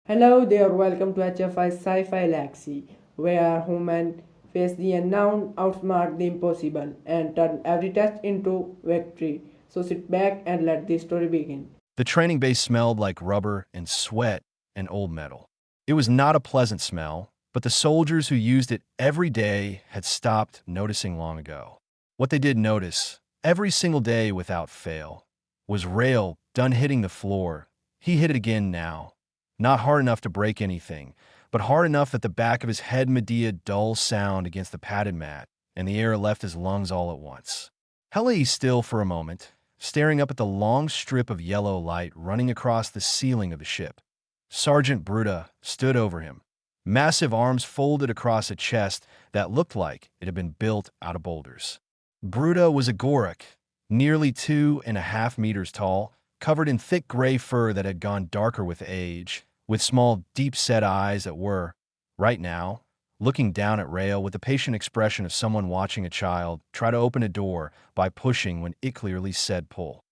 Hello there, welcome to HFY Sci-Fi Galaxy, where humans face the unknown, outsmart the impossible, and turn every test into victory. So sit back and let the story begin. The training base smelled like rubber and sweat and old metal. It was not a pleasant smell, but the soldiers who used it every day had stopped noticing long ago. What they did notice, every single day without fail, was Rail done hitting the floor. He hit it again now. Not hard enough to break anything, but hard enough that the back of his head made a dull sound against the padded mat, and the air left his lungs all at once. Hell lay still for a moment, staring up at the long strip of yellow light running across the ceiling of the ship. Sergeant Bruta stood over him, massive arms folded across a chest that looked like it had been built out of boulders. Bruta was a Gorik, nearly 2.5 meters tall, covered in thick gray fur that had gone darker with age, with small, deep-set eyes that were, right now, looking down at Rail with the patient expression of someone watching a child try to open a door by pushing when it clearly said pull.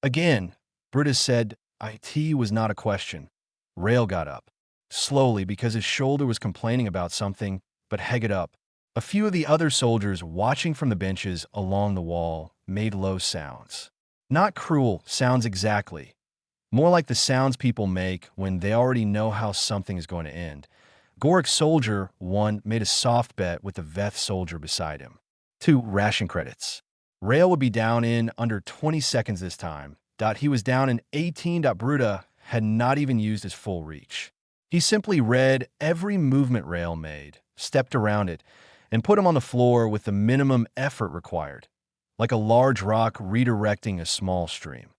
Again, Brutus said IT was not a question. Rail got up, slowly because his shoulder was complaining about something, but hegged up. A few of the other soldiers watching from the benches along the wall made low sounds. Not cruel sounds exactly, more like the sounds people make when they already know how something is going to end. Gorik Soldier 1 made a soft bet with the Veth soldier beside him. 2 ration credits. Rail would be down in under 20 seconds this time. He was down in 18. Bruta had not even used his full reach. He simply read every movement Rail made, stepped around it, and put him on the floor with the minimum effort required, like a large rock redirecting a small stream.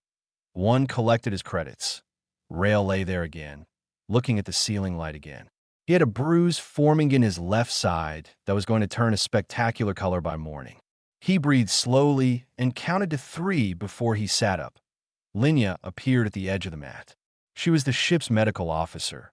One collected his credits. Rail lay there again, looking at the ceiling light again. He had a bruise forming in his left side that was going to turn a spectacular color by morning. He breathed slowly and counted to 3 before he sat up. Linya appeared at the edge of the mat. She was the ship's medical officer,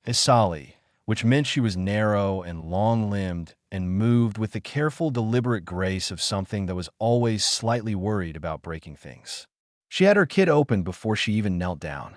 Isali, which meant she was narrow and long-limbed and moved with the careful, deliberate grace of something that was always slightly worried about breaking things. She had her kit open before she even knelt down.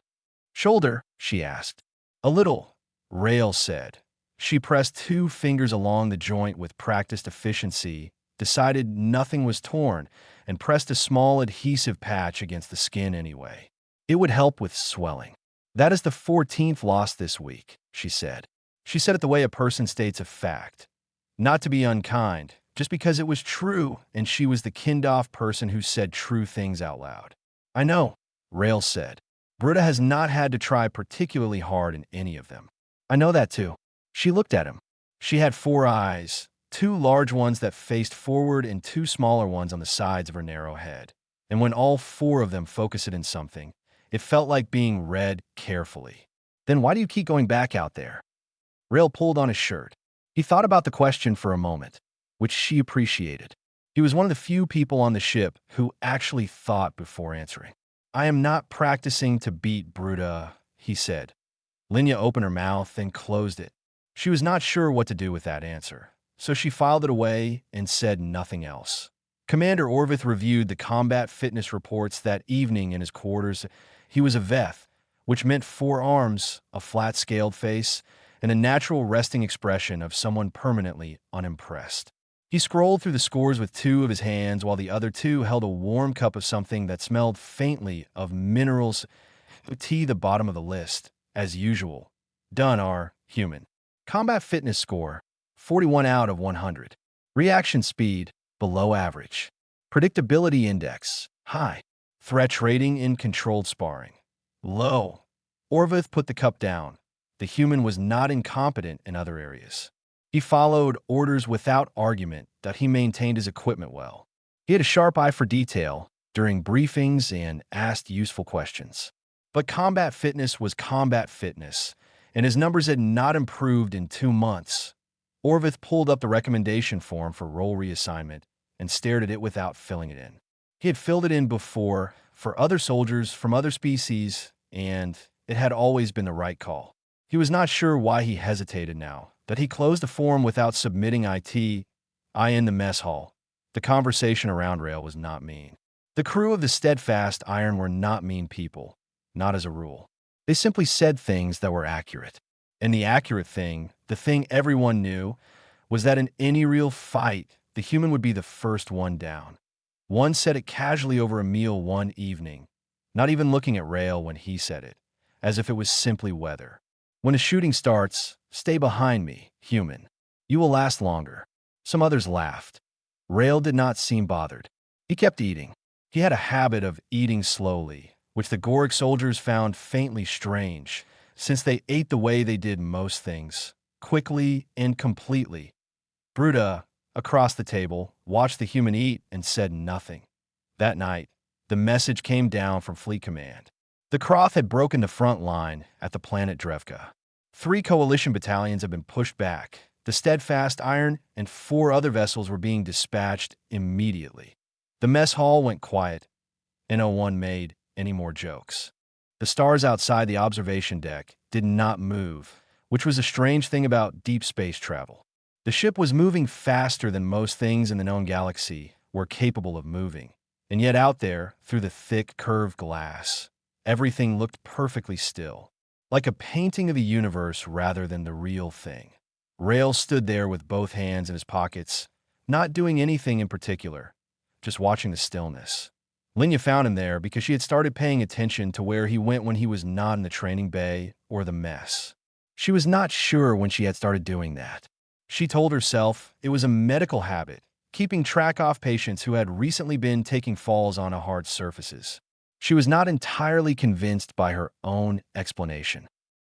"Shoulder?" she asked. "A little," Rail said. She pressed 2 fingers along the joint with practiced efficiency, decided nothing was torn, and pressed a small adhesive patch against the skin anyway. It would help with swelling. "That is the 14th loss this week," she said. She said it the way a person states a fact. Not to be unkind, just because it was true, and she was the kinned-off person who said true things out loud. "I know," Rail said. "Bruta has not had to try particularly hard in any of them. I know that too." She looked at him. She had 4 eyes, 2 large ones that faced forward and 2 smaller ones on the sides of her narrow head. And when all 4 of them focused in something, it felt like being read carefully. "Then why do you keep going back out there?" Rail pulled on his shirt. He thought about the question for a moment, which she appreciated. He was one of the few people on the ship who actually thought before answering. "I am not practicing to beat Bruta," he said. Linya opened her mouth and closed it. She was not sure what to do with that answer, so she filed it away and said nothing else. Commander Orvith reviewed the combat fitness reports that evening in his quarters. He was a Veth, which meant 4 arms, a flat-scaled face, and a natural resting expression of someone permanently unimpressed. He scrolled through the scores with 2 of his hands while the other 2 held a warm cup of something that smelled faintly of minerals. Tea the bottom of the list, as usual. Done are human. Combat fitness score, 41 out of 100. Reaction speed, below average. Predictability index, high. Threat rating in controlled sparring, low. Orvith put the cup down. The human was not incompetent in other areas. He followed orders without argument that he maintained his equipment well. He had a sharp eye for detail during briefings and asked useful questions. But combat fitness was combat fitness, and his numbers had not improved in 2 months. Orvith pulled up the recommendation form for role reassignment and stared at it without filling it in. He had filled it in before for other soldiers from other species, and it had always been the right call. He was not sure why he hesitated now, that he closed the form without submitting I in the mess hall. The conversation around Rail was not mean. The crew of the Steadfast Iron were not mean people, not as a rule. They simply said things that were accurate. And the accurate thing, the thing everyone knew, was that in any real fight, the human would be the first one down. One said it casually over a meal one evening, not even looking at Rail when he said it, as if it was simply weather. When a shooting starts, stay behind me, human. You will last longer. Some others laughed. Rail did not seem bothered. He kept eating. He had a habit of eating slowly, which the Goric soldiers found faintly strange, since they ate the way they did most things, quickly and completely. Bruta, across the table, watched the human eat and said nothing. That night, the message came down from Fleet Command. The Kroth had broken the front line at the planet Drevka. 3 coalition battalions had been pushed back. The Steadfast Iron and 4 other vessels were being dispatched immediately. The mess hall went quiet, and no one made any more jokes. The stars outside the observation deck did not move, which was a strange thing about deep space travel. The ship was moving faster than most things in the known galaxy were capable of moving, and yet out there, through the thick, curved glass, everything looked perfectly still, like a painting of the universe rather than the real thing. Rail stood there with both hands in his pockets, not doing anything in particular, just watching the stillness. Linya found him there because she had started paying attention to where he went when he was not in the training bay or the mess. She was not sure when she had started doing that. She told herself it was a medical habit, keeping track of patients who had recently been taking falls on hard surfaces. She was not entirely convinced by her own explanation.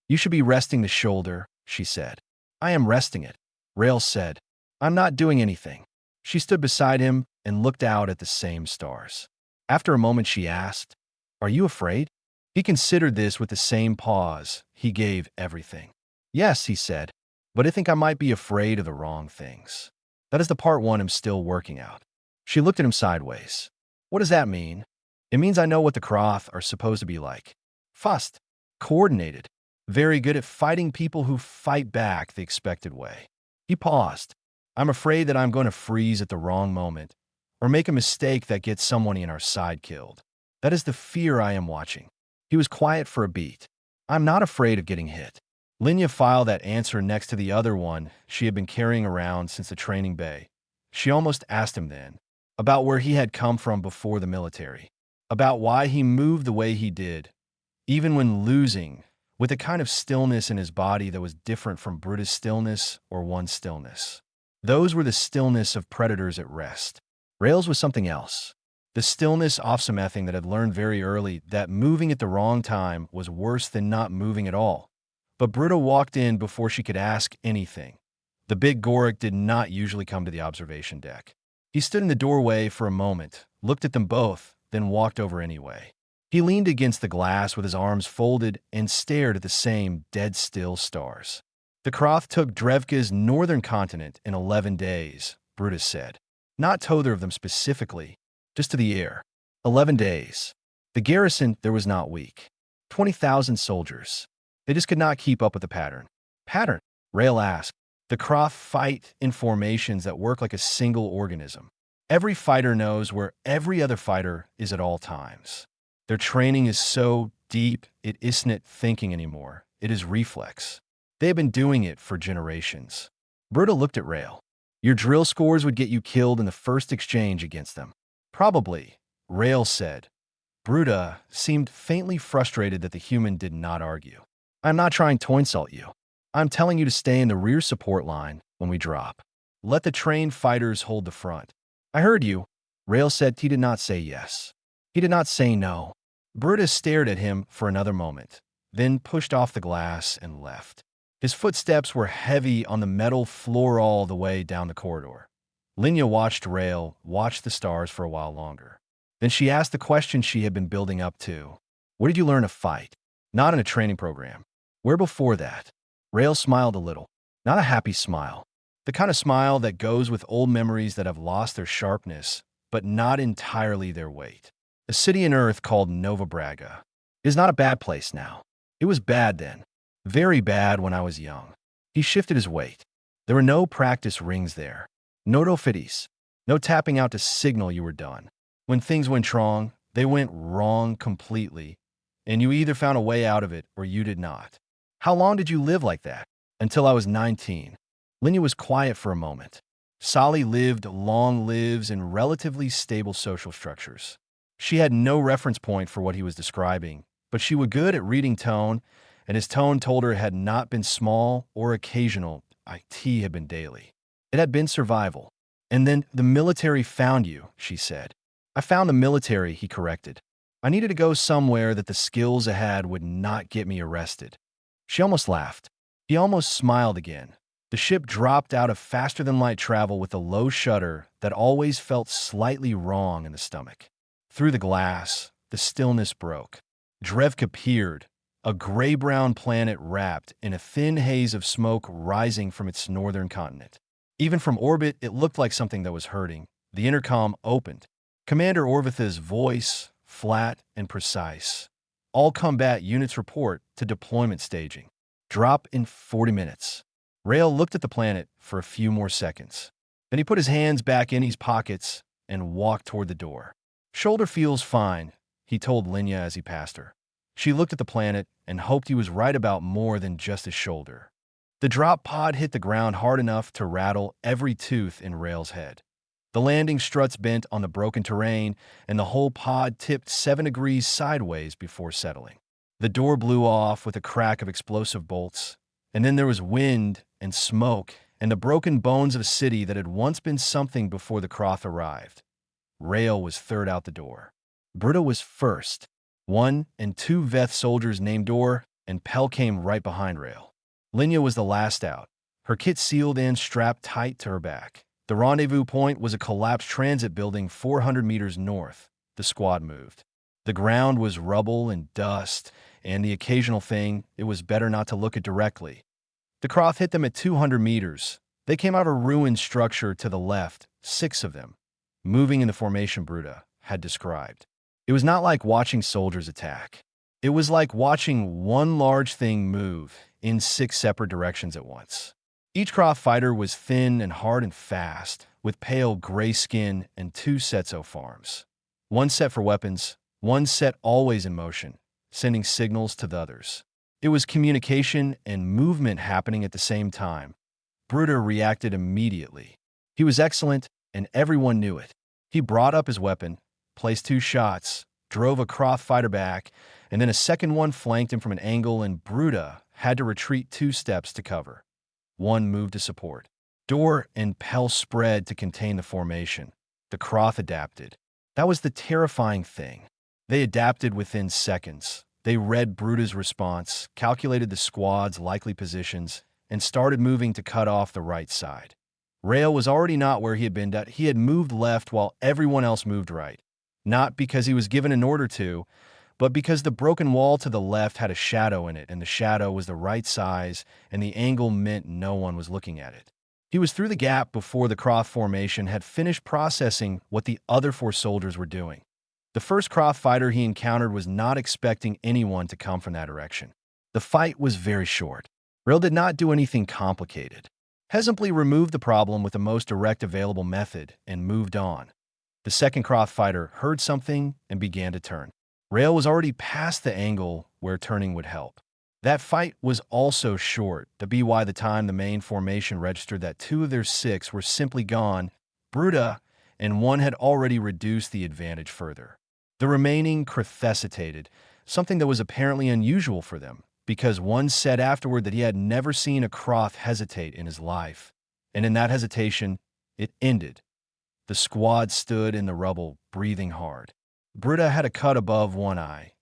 You should be resting the shoulder, she said. I am resting it, Rail said. I'm not doing anything. She stood beside him and looked out at the same stars. After a moment, she asked, Are you afraid? He considered this with the same pause he gave everything. Yes, he said, but I think I might be afraid of the wrong things. That is the part one I'm still working out. She looked at him sideways. What does that mean? It means I know what the Kroth are supposed to be like. Fast, coordinated, very good at fighting people who fight back the expected way. He paused. I'm afraid that I'm going to freeze at the wrong moment or make a mistake that gets someone in our side killed. That is the fear I am watching. He was quiet for a beat. I'm not afraid of getting hit. Linya filed that answer next to the other one she had been carrying around since the training bay. She almost asked him then about where he had come from before the military, about why he moved the way he did, even when losing, with a kind of stillness in his body that was different from Brutus' stillness or one's stillness. Those were the stillness of predators at rest. Rails was something else. The stillness of something that had learned very early that moving at the wrong time was worse than not moving at all. But Bruta walked in before she could ask anything. The big Goric did not usually come to the observation deck. He stood in the doorway for a moment, looked at them both, then walked over anyway. He leaned against the glass with his arms folded and stared at the same dead-still stars. The Kroth took Drevka's northern continent in 11 days, Brutus said. Not tother of them specifically, just to the air. 11 days. The garrison there was not weak. 20,000 soldiers. They just could not keep up with the pattern. Pattern? Rail asked. The Kroth fight in formations that work like a single organism. Every fighter knows where every other fighter is at all times. Their training is so deep, it isn't thinking anymore. It is reflex. They have been doing it for generations. Bruta looked at Rail. Your drill scores would get you killed in the first exchange against them. Probably, Rail said. Bruta seemed faintly frustrated that the human did not argue. I'm not trying to insult you. I'm telling you to stay in the rear support line when we drop. Let the trained fighters hold the front. I heard you. Rail said he did not say yes. He did not say no. Bruta stared at him for another moment, then pushed off the glass and left. His footsteps were heavy on the metal floor all the way down the corridor. Linya watched Rail watch the stars for a while longer. Then she asked the question she had been building up to. Where did you learn to fight? Not in a training program. Where before that? Rail smiled a little. Not a happy smile. The kind of smile that goes with old memories that have lost their sharpness, but not entirely their weight. A city in Earth called Nova Braga. It is not a bad place now. It was bad then. Very bad when I was young. He shifted his weight. There were no practice rings there. No dofities. No tapping out to signal you were done. When things went wrong, they went wrong completely. and you either found a way out of it or you did not. How long did you live like that? Until I was 19. Linya was quiet for a moment. Sally lived long lives in relatively stable social structures. She had no reference point for what he was describing, but she was good at reading tone, and his tone told her it had not been small or occasional. It had been daily. It had been survival. And then the military found you, she said. I found the military, he corrected. I needed to go somewhere that the skills I had would not get me arrested. She almost laughed. He almost smiled again. The ship dropped out of faster-than-light travel with a low shudder that always felt slightly wrong in the stomach. Through the glass, the stillness broke. Drevka peered, a gray-brown planet wrapped in a thin haze of smoke rising from its northern continent. Even from orbit, it looked like something that was hurting. The intercom opened. Commander Orvitha's voice, flat and precise. All combat units report to deployment staging. Drop in 40 minutes. Rail looked at the planet for a few more seconds. Then he put his hands back in his pockets and walked toward the door. Shoulder feels fine, he told Linya as he passed her. She looked at the planet and hoped he was right about more than just his shoulder. The drop pod hit the ground hard enough to rattle every tooth in Rail's head. The landing struts bent on the broken terrain, and the whole pod tipped 7 degrees sideways before settling. The door blew off with a crack of explosive bolts, and then there was wind and smoke and the broken bones of a city that had once been something before the Croth arrived. Rail was third out the door. Britta was first. 1 and 2 Veth soldiers named Dor, and Pell came right behind Rail. Linya was the last out, her kit sealed and strapped tight to her back. The rendezvous point was a collapsed transit building 400 meters north. The squad moved. The ground was rubble and dust, and the occasional thing, it was better not to look at directly. The Croth hit them at 200 meters. They came out of a ruined structure to the left, 6 of them, moving in the formation Bruta had described. It was not like watching soldiers attack. It was like watching one large thing move in 6 separate directions at once. Each Croth fighter was thin and hard and fast, with pale gray skin and 2 sets of arms. 1 set for weapons, 1 set always in motion, sending signals to the others. It was communication and movement happening at the same time. Bruta reacted immediately. He was excellent, and everyone knew it. He brought up his weapon, placed 2 shots, drove a Croth fighter back, and then a second one flanked him from an angle, and Bruta had to retreat 2 steps to cover. 1 moved to support. Dor and Pell spread to contain the formation. The Croth adapted. That was the terrifying thing. They adapted within seconds. They read Bruta's response, calculated the squad's likely positions, and started moving to cut off the right side. Rail was already not where he had been. He had moved left while everyone else moved right. Not because he was given an order to, but because the broken wall to the left had a shadow in it, and the shadow was the right size, and the angle meant no one was looking at it. He was through the gap before the Croth formation had finished processing what the other 4 soldiers were doing. The first Croth fighter he encountered was not expecting anyone to come from that direction. The fight was very short. Rail did not do anything complicated. He simply removed the problem with the most direct available method and moved on. The second Croth fighter heard something and began to turn. Rail was already past the angle where turning would help. That fight was also short, to be why the time the main formation registered that 2 of their 6 were simply gone, Bruta, and 1 had already reduced the advantage further. The remaining hesitated, something that was apparently unusual for them, because 1 said afterward that he had never seen a Croth hesitate in his life. And in that hesitation, it ended. The squad stood in the rubble, breathing hard. Bruta had a cut above 1 eye.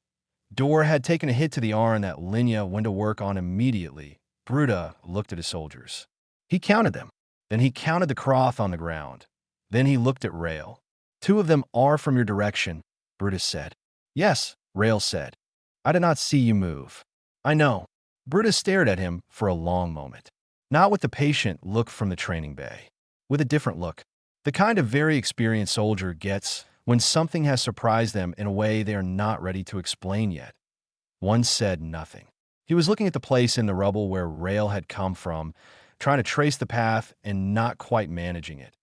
Dor had taken a hit to the arm that Linya went to work on immediately. Bruta looked at his soldiers. He counted them. Then he counted the Croth on the ground. Then he looked at Rail. 2 of them are from your direction, Brutus said. Yes, Rail said. I did not see you move. I know. Brutus stared at him for a long moment. Not with the patient look from the training bay. With a different look. The kind of very experienced soldier gets when something has surprised them in a way they are not ready to explain yet. 1 said nothing. He was looking at the place in the rubble where Rail had come from, trying to trace the path and not quite managing it.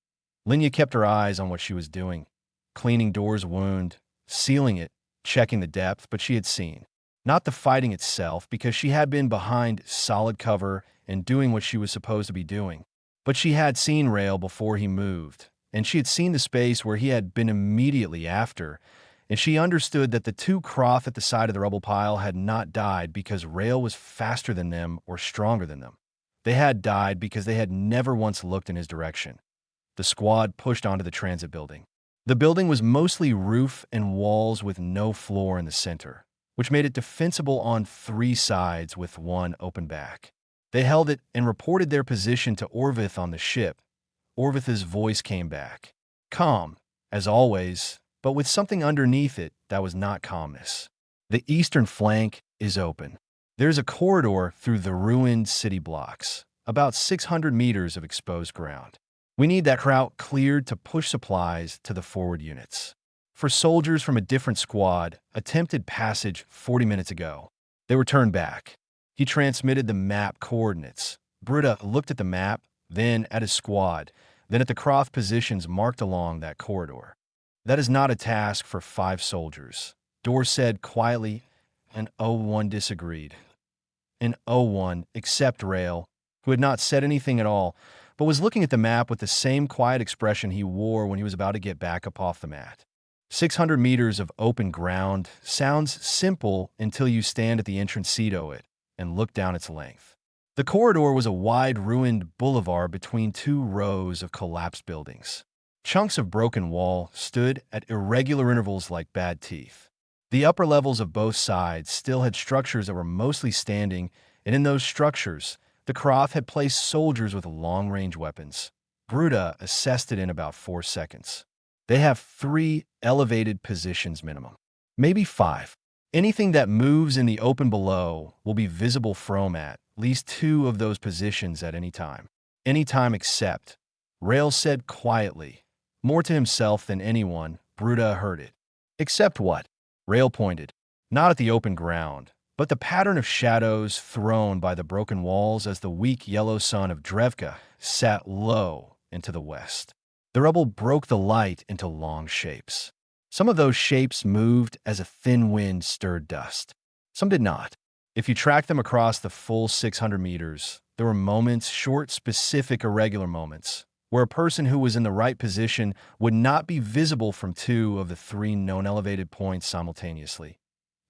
Linya kept her eyes on what she was doing, cleaning Dor's wound, sealing it, checking the depth, but she had seen. Not the fighting itself, because she had been behind solid cover and doing what she was supposed to be doing. But she had seen Rail before he moved, and she had seen the space where he had been immediately after, and she understood that the two Croth at the side of the rubble pile had not died because Rail was faster than them or stronger than them. They had died because they had never once looked in his direction. The squad pushed onto the transit building. The building was mostly roof and walls with no floor in the center, which made it defensible on three sides with one open back. They held it and reported their position to Orvith on the ship. Orvith's voice came back. Calm, as always, but with something underneath it that was not calmness. The eastern flank is open. There's a corridor through the ruined city blocks, about 600 meters of exposed ground. We need that route cleared to push supplies to the forward units. For soldiers from a different squad, attempted passage 40 minutes ago. They were turned back. He transmitted the map coordinates. Bruta looked at the map, then at his squad, then at the Croft positions marked along that corridor. That is not a task for 5 soldiers. Dorr said quietly, and O1 disagreed. And O1, except Rail, who had not said anything at all, but was looking at the map with the same quiet expression he wore when he was about to get back up off the mat. 600 meters of open ground sounds simple until you stand at the entrance seat of it and look down its length. The corridor was a wide, ruined boulevard between 2 rows of collapsed buildings. Chunks of broken wall stood at irregular intervals like bad teeth. The upper levels of both sides still had structures that were mostly standing, and in those structures, the Croth had placed soldiers with long-range weapons. Bruta assessed it in about 4 seconds. They have 3 elevated positions minimum. Maybe 5. Anything that moves in the open below will be visible from at least 2 of those positions at any time. Any time except, Rail said quietly, more to himself than anyone. Bruta heard it. Except what? Rail pointed. Not at the open ground, but the pattern of shadows thrown by the broken walls as the weak yellow sun of Drevka sat low into the west. The rubble broke the light into long shapes. Some of those shapes moved as a thin wind stirred dust. Some did not. If you tracked them across the full 600 meters, there were moments, short, specific, irregular moments, where a person who was in the right position would not be visible from 2 of the 3 known elevated points simultaneously.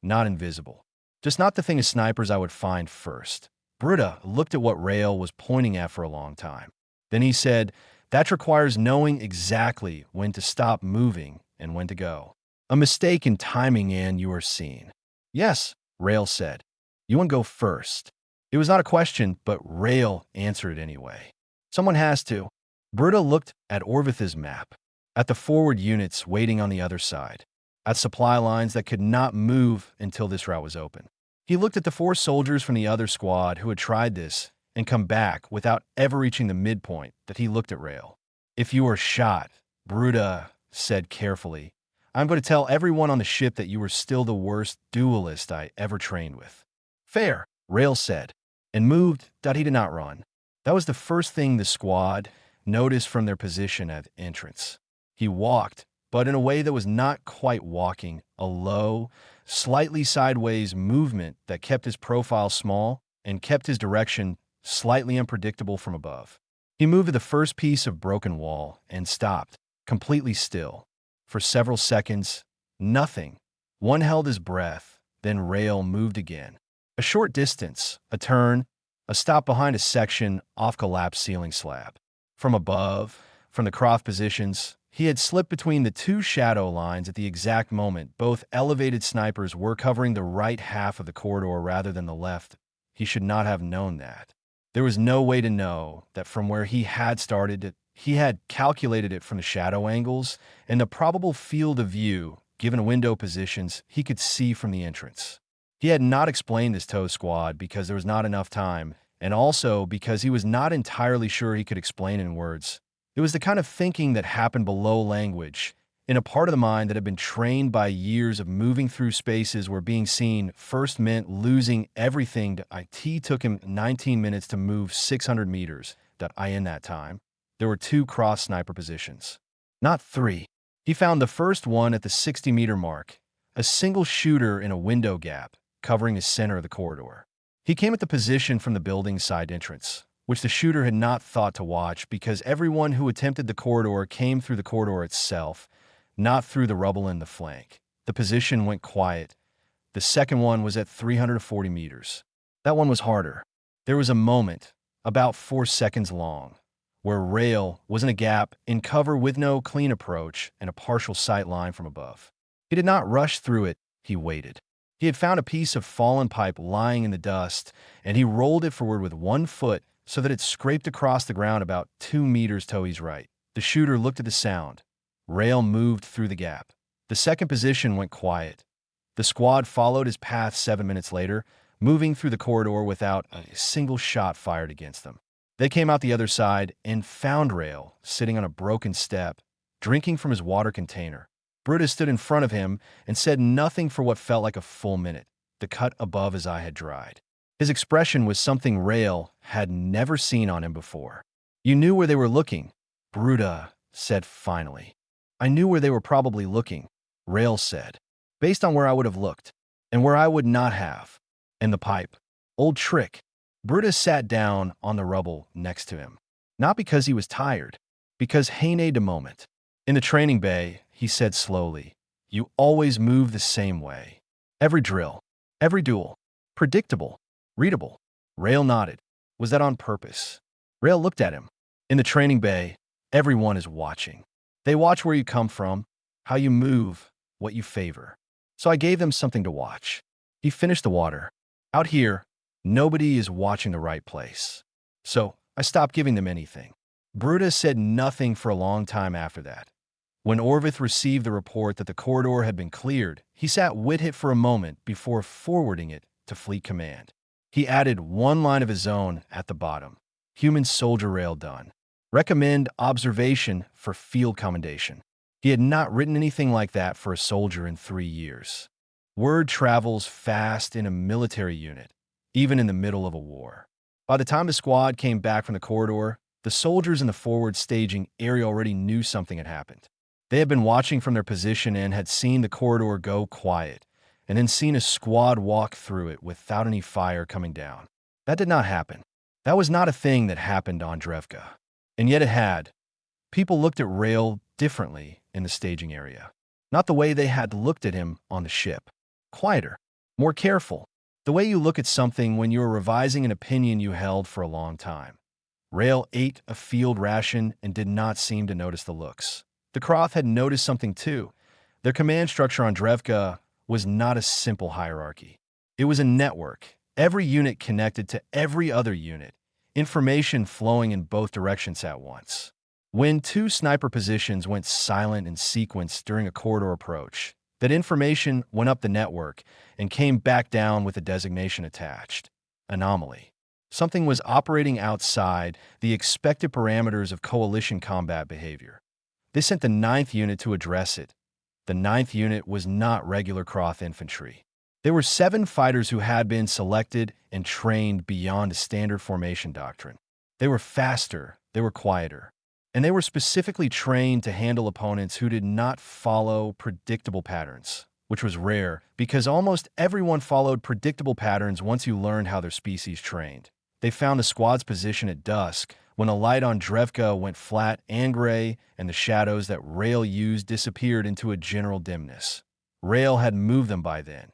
Not invisible. Just not the thing as snipers I would find first. Bruta looked at what Rail was pointing at for a long time. Then he said, that requires knowing exactly when to stop moving and when to go. A mistake in timing and you are seen. Yes, Rail said. You want to go first. It was not a question, but Rail answered it anyway. Someone has to. Bruta looked at Orvith's map, at the forward units waiting on the other side, at supply lines that could not move until this route was open. He looked at the 4 soldiers from the other squad who had tried this and come back without ever reaching the midpoint. That he looked at Rail. If you are shot, Bruta said carefully, I'm going to tell everyone on the ship that you were still the worst duelist I ever trained with. Fair, Rail said, and moved. He did not run. That was the first thing the squad noticed from their position at entrance. He walked, but in a way that was not quite walking, a low, slightly sideways movement that kept his profile small and kept his direction slightly unpredictable from above. He moved to the first piece of broken wall and stopped, completely still. For several seconds, nothing. One held his breath, then Rail moved again. A short distance, a turn, a stop behind a section off collapsed ceiling slab. From above, from the Croft positions, he had slipped between the 2 shadow lines at the exact moment both elevated snipers were covering the right half of the corridor rather than the left. He should not have known that. There was no way to know that from where he had started. He had calculated it from the shadow angles and the probable field of view, given window positions, he could see from the entrance. He had not explained this to squad because there was not enough time, and also because he was not entirely sure he could explain in words. It was the kind of thinking that happened below language, in a part of the mind that had been trained by years of moving through spaces where being seen first meant losing everything. It took him 19 minutes to move 600 meters. In that time, there were 2 cross sniper positions. Not 3. He found the first one at the 60-meter mark, a single shooter in a window gap, covering the center of the corridor. He came at the position from the building's side entrance, which the shooter had not thought to watch because everyone who attempted the corridor came through the corridor itself, not through the rubble in the flank. The position went quiet. The second one was at 340 meters. That one was harder. There was a moment, about 4 seconds long, where Rail was in a gap in cover with no clean approach and a partial sight line from above. He did not rush through it, he waited. He had found a piece of fallen pipe lying in the dust, and he rolled it forward with 1 foot so that it scraped across the ground about 2 meters to his right. The shooter looked at the sound. Rail moved through the gap. The second position went quiet. The squad followed his path 7 minutes later, moving through the corridor without a single shot fired against them. They came out the other side and found Rail sitting on a broken step, drinking from his water container. Brutus stood in front of him and said nothing for what felt like a full minute. The cut above his eye had dried. His expression was something Rail had never seen on him before. "You knew where they were looking," Bruta said finally. "I knew where they were probably looking," Rail said, "based on where I would have looked, and where I would not have. And the pipe. Old trick." Brutus sat down on the rubble next to him. Not because he was tired, because he needed a moment. "In the training bay," he said slowly, "you always move the same way. Every drill, every duel. Predictable, readable." Rail nodded. "Was that on purpose?" Rail looked at him. "In the training bay, everyone is watching. They watch where you come from, how you move, what you favor. So I gave them something to watch." He finished the water. "Out here, nobody is watching the right place. So I stopped giving them anything." Brutus said nothing for a long time after that. When Orvith received the report that the corridor had been cleared, he sat with it for a moment before forwarding it to Fleet Command. He added 1 line of his own at the bottom. "Human soldier rail done. Recommend observation for field commendation." He had not written anything like that for a soldier in 3 years. Word travels fast in a military unit, even in the middle of a war. By the time the squad came back from the corridor, the soldiers in the forward staging area already knew something had happened. They had been watching from their position and had seen the corridor go quiet, and then seen a squad walk through it without any fire coming down. That did not happen. That was not a thing that happened on Drevka. And yet it had. People looked at Rail differently in the staging area. Not the way they had looked at him on the ship. Quieter, more careful. The way you look at something when you are revising an opinion you held for a long time. Rail ate a field ration and did not seem to notice the looks. The Kroth had noticed something too. Their command structure on Drevka was not a simple hierarchy. It was a network, every unit connected to every other unit, information flowing in both directions at once. When 2 sniper positions went silent in sequence during a corridor approach, that information went up the network and came back down with a designation attached. Anomaly. Something was operating outside the expected parameters of coalition combat behavior. They sent the 9th unit to address it. The 9th unit was not regular Kroth infantry. There were 7 fighters who had been selected and trained beyond a standard formation doctrine. They were faster, they were quieter, and they were specifically trained to handle opponents who did not follow predictable patterns, which was rare because almost everyone followed predictable patterns once you learned how their species trained. They found the squad's position at dusk, when the light on Drevka went flat and gray, and the shadows that Rail used disappeared into a general dimness. Rail had moved them by then.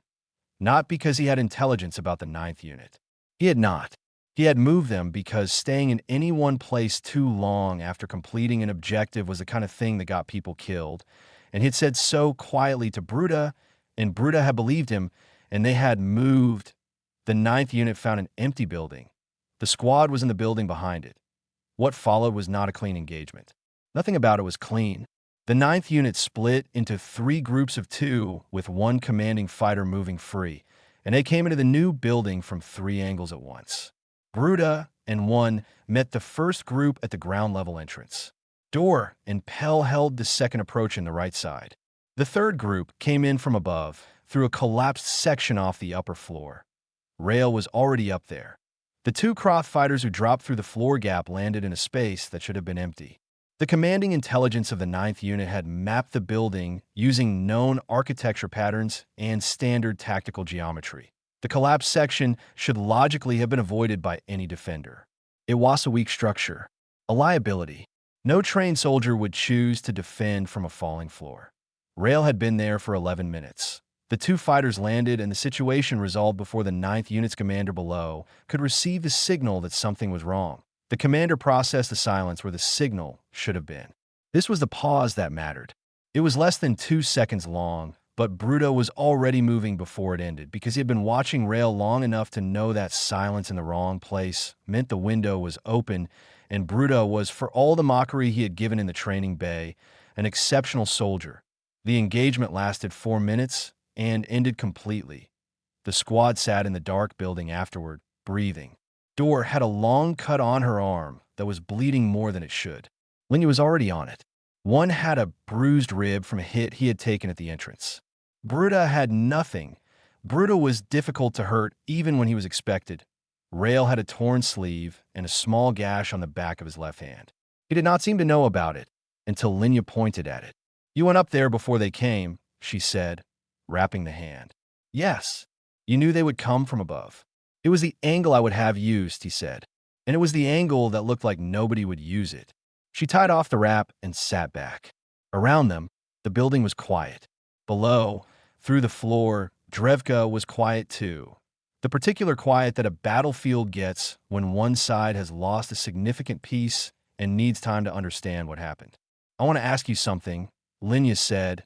Not because he had intelligence about the 9th unit. He had not. He had moved them because staying in any one place too long after completing an objective was the kind of thing that got people killed, and he had said so quietly to Bruta, and Bruta had believed him, and they had moved. The 9th unit found an empty building. The squad was in the building behind it. What followed was not a clean engagement. Nothing about it was clean. The 9th unit split into 3 groups of 2, with 1 commanding fighter moving free, and they came into the new building from 3 angles at once. Bruta and 1 met the first group at the ground level entrance. Dor and Pell held the second approach in the right side. The 3rd group came in from above, through a collapsed section off the upper floor. Rail was already up there. The 2 Kroth fighters who dropped through the floor gap landed in a space that should have been empty. The commanding intelligence of the 9th unit had mapped the building using known architecture patterns and standard tactical geometry. The collapsed section should logically have been avoided by any defender. It was a weak structure, a liability. No trained soldier would choose to defend from a falling floor. Rail had been there for 11 minutes. The two fighters landed and the situation resolved before the 9th Unit's commander below could receive the signal that something was wrong. The commander processed the silence where the signal should have been. This was the pause that mattered. It was less than 2 seconds long, but Bruto was already moving before it ended because he had been watching Rail long enough to know that silence in the wrong place meant the window was open, and Bruto was, for all the mockery he had given in the training bay, an exceptional soldier. The engagement lasted 4 minutes and ended completely. The squad sat in the dark building afterward, breathing. Dor had a long cut on her arm that was bleeding more than it should. Linya was already on it. One had a bruised rib from a hit he had taken at the entrance. Bruta had nothing. Bruta was difficult to hurt even when he was expected. Rail had a torn sleeve and a small gash on the back of his left hand. He did not seem to know about it until Linya pointed at it. "You went up there before they came," she said, wrapping the hand. "Yes. You knew they would come from above." "It was the angle I would have used," he said, "and it was the angle that looked like nobody would use it." She tied off the wrap and sat back. Around them, the building was quiet. Below, through the floor, Drevka was quiet too. The particular quiet that a battlefield gets when one side has lost a significant piece and needs time to understand what happened. "I want to ask you something," Linya said,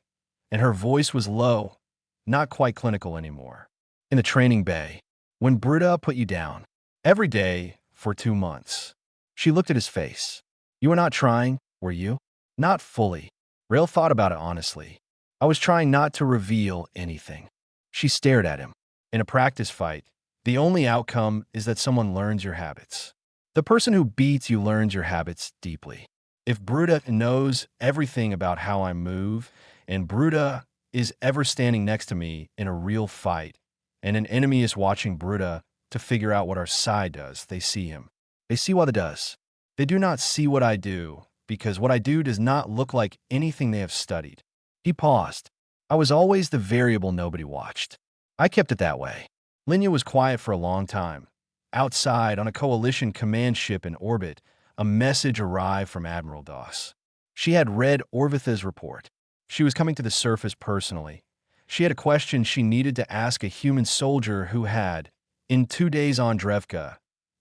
and her voice was low, not quite clinical anymore. "In the training bay, when Bruta put you down, every day for 2 months." She looked at his face. "You were not trying, were you?" "Not fully." Rail thought about it honestly. "I was trying not to reveal anything." She stared at him. "In a practice fight, the only outcome is that someone learns your habits. The person who beats you learns your habits deeply. If Bruta knows everything about how I move, and Bruta is ever standing next to me in a real fight, and an enemy is watching Bruta to figure out what our side does, they see him. They see what it does. They do not see what I do, because what I do does not look like anything they have studied." He paused. "I was always the variable nobody watched. I kept it that way." Linya was quiet for a long time. Outside, on a coalition command ship in orbit, a message arrived from Admiral Doss. She had read Orvitha's report. She was coming to the surface personally. She had a question she needed to ask a human soldier who had, in 2 days on Drevka,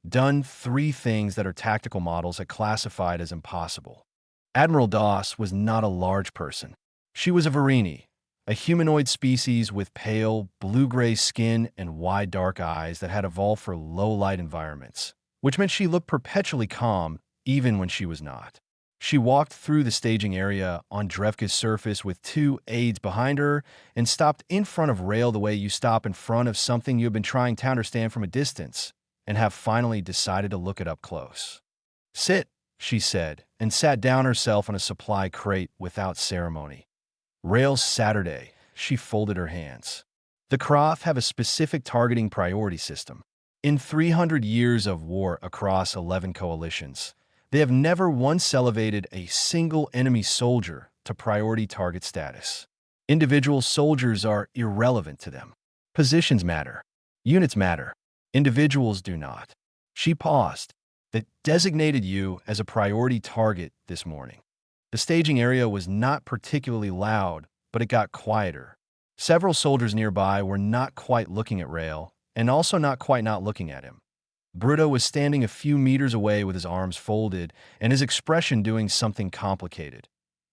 done 3 things that her tactical models had classified as impossible. Admiral Doss was not a large person. She was a Varini, a humanoid species with pale, blue-gray skin and wide dark eyes that had evolved for low-light environments, which meant she looked perpetually calm even when she was not. She walked through the staging area on Drevka's surface with 2 aides behind her and stopped in front of Rail the way you stop in front of something you have been trying to understand from a distance and have finally decided to look it up close. "Sit," she said, and sat down herself on a supply crate without ceremony. "Rail's Saturday," she folded her hands. "The Kroth have a specific targeting priority system. In 300 years of war across 11 coalitions, they have never once elevated a single enemy soldier to priority target status. Individual soldiers are irrelevant to them. Positions matter. Units matter. Individuals do not." She paused. "That designated you as a priority target this morning." The staging area was not particularly loud, but it got quieter. Several soldiers nearby were not quite looking at Rail, and also not quite not looking at him. Bruto was standing a few meters away with his arms folded and his expression doing something complicated.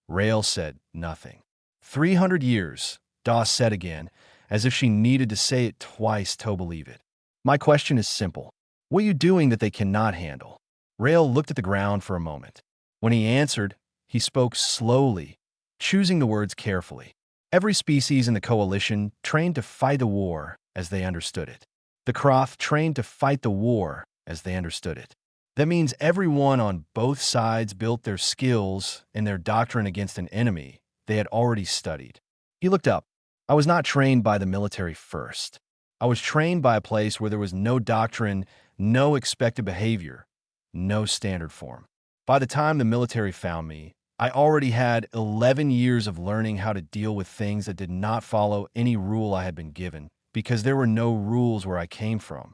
Rail said nothing. 300 years, Doss said again, as if she needed to say it twice to believe it. "My question is simple. What are you doing that they cannot handle?" Rail looked at the ground for a moment. When he answered, he spoke slowly, choosing the words carefully. "Every species in the coalition trained to fight the war as they understood it. The Kroth trained to fight the war as they understood it. That means everyone on both sides built their skills and their doctrine against an enemy they had already studied." He looked up. "I was not trained by the military first. I was trained by a place where there was no doctrine, no expected behavior, no standard form. By the time the military found me, I already had 11 years of learning how to deal with things that did not follow any rule I had been given, because there were no rules where I came from.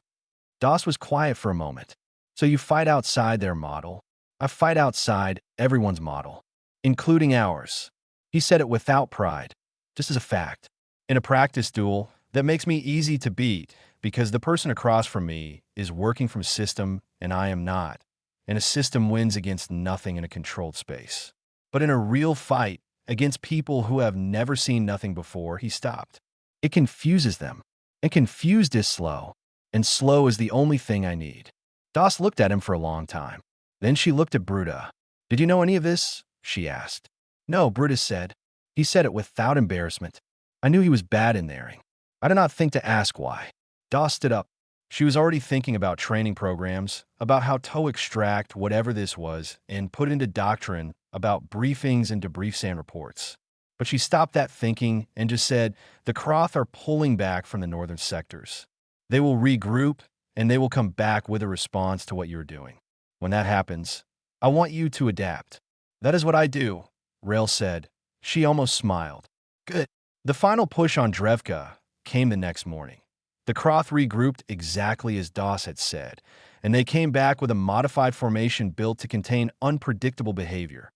Doss was quiet for a moment. So you fight outside their model? I fight outside everyone's model, including ours. He said it without pride, just as a fact. In a practice duel, that makes me easy to beat because the person across from me is working from system and I am not. And a system wins against nothing in a controlled space. But in a real fight against people who have never seen nothing before, he stopped. It confuses them. And confused is slow. And slow is the only thing I need. Doss looked at him for a long time. Then she looked at Bruta. Did you know any of this? She asked. No, Brutus said. He said it without embarrassment. I knew he was bad in there. I did not think to ask why. Doss stood up. She was already thinking about training programs, about how to extract whatever this was and put into doctrine about briefings and debriefs and reports. But she stopped that thinking and just said, the Kroth are pulling back from the northern sectors. They will regroup and they will come back with a response to what you're doing. When that happens, I want you to adapt. That is what I do, Rail said. She almost smiled. Good. The final push on Drevka came the next morning. The Kroth regrouped exactly as Doss had said, and they came back with a modified formation built to contain unpredictable behavior.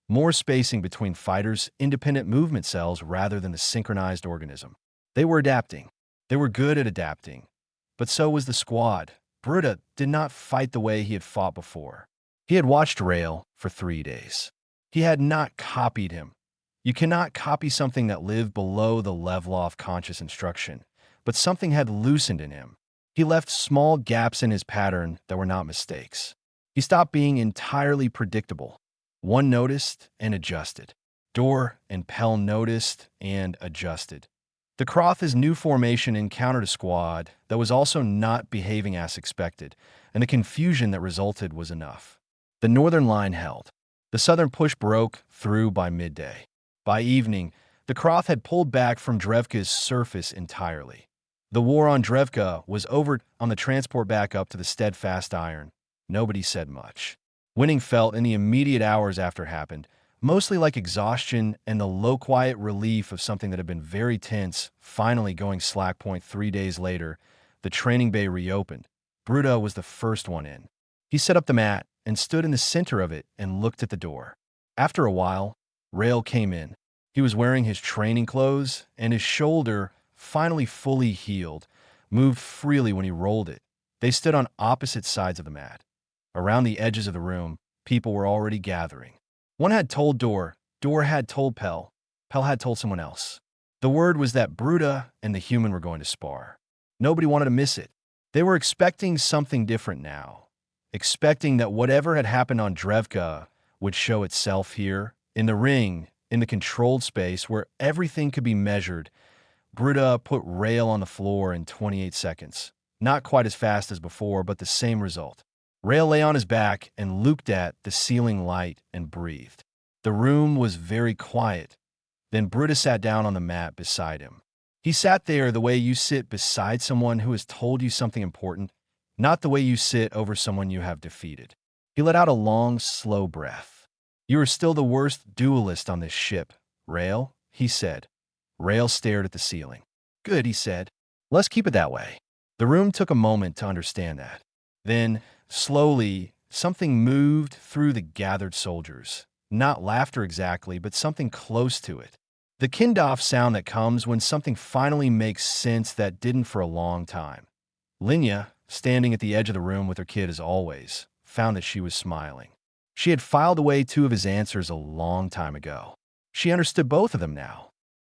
More spacing between fighters' independent movement cells rather than the synchronized organism. They were adapting. They were good at adapting. But so was the squad. Bruta did not fight the way he had fought before. He had watched Rail for 3 days. He had not copied him. You cannot copy something that lived below the level of conscious instruction, but something had loosened in him. He left small gaps in his pattern that were not mistakes. He stopped being entirely predictable. One noticed and adjusted. Dor and Pell noticed and adjusted. The Kroth's new formation encountered a squad that was also not behaving as expected, and the confusion that resulted was enough. The northern line held. The southern push broke through by midday. By evening, the Kroth had pulled back from Drevka's surface entirely. The war on Drevka was over on the transport back up to the steadfast iron. Nobody said much. Winning felt in the immediate hours after happened, mostly like exhaustion and the low quiet relief of something that had been very tense, finally going slack point 3 days later. The training bay reopened. Bruta was the first one in. He set up the mat and stood in the center of it and looked at the door. After a while, Rail came in. He was wearing his training clothes, and his shoulder, finally fully healed, moved freely when he rolled it. They stood on opposite sides of the mat. Around the edges of the room, people were already gathering. One had told Dor, Dor had told Pell, Pell had told someone else. The word was that Bruta and the human were going to spar. Nobody wanted to miss it. They were expecting something different now, expecting that whatever had happened on Drevka would show itself here, in the ring, in the controlled space where everything could be measured. Bruta put Rail on the floor in 28 seconds. Not quite as fast as before, but the same result. Rail lay on his back and looked at the ceiling light and breathed. The room was very quiet. Then Bruta sat down on the mat beside him. He sat there the way you sit beside someone who has told you something important, not the way you sit over someone you have defeated. He let out a long, slow breath. You are still the worst duelist on this ship, Rail, he said. Rail stared at the ceiling. Good, he said. Let's keep it that way. The room took a moment to understand that. Then, slowly, something moved through the gathered soldiers. Not laughter exactly, but something close to it. The Kindoff sound that comes when something finally makes sense that didn't for a long time. Linya, standing at the edge of the room with her kid as always, found that she was smiling. She had filed away 2 of his answers a long time ago. She understood both of them now.